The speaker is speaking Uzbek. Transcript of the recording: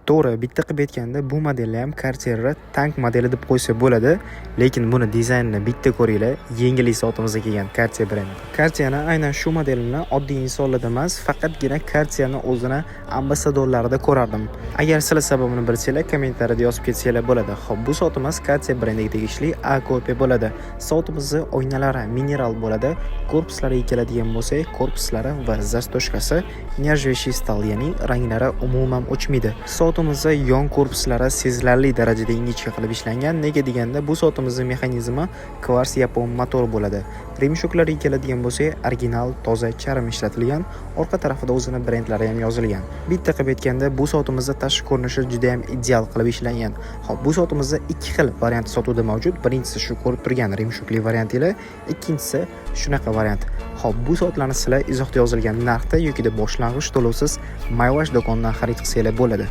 To'g'ri, bitta qilib aytganda bu modelni ham Cartier'ni tank modeli deb qo'ysa bo'ladi, lekin buni dizaynini bitta ko'ringlar, yengillik soatimizga kelgan Cartier brendi. Cartier'ni aynan shu modelini oddiy insonlarda emas, faqatgina Cartier'ni o'zini ambassadorlarida ko'rardim. Agar sizlar sababini bilsanglar, kommentariyada yozib ketsanglar bo'ladi. Xo'p, bu soatimiz Cartier brendiga tegishli A ko'rpa bo'ladi. Soatimizni oynalari mineral bo'ladi. Korpuslariga keladigan bo'lsak, korpuslari va zastoshkasi nержавеющий stal, ya'ni ranglari umuman o'chmaydi. Soatimizda yon korpuslari sezilarli darajada ingichka qilib ishlangan. Nega deganda, bu soatimizning mexanizmi kvars yapon motor bo'ladi. Remshoklariga keladigan bo'lsak, original, toza charm ishlatilgan. Orqa tarafida o'zini brendlari ham yozilgan. Bitta qilib aytganda, bu soatimizda tashqi ko'rinishi juda ham ideal qilib ishlangan. Xo'p, bu soatimizda ikki xil variant sotuvda mavjud. Birinchisi shu ko'rib turgan remshokli varianti ila, ikkinchisi shunaqa variant. Xo'p, bu soatlarni sizlar izohda yozilgan narxda yoki boshlang'ich to'lovsiz Mayvash do'konidan xarid qilsanglar bo'ladi.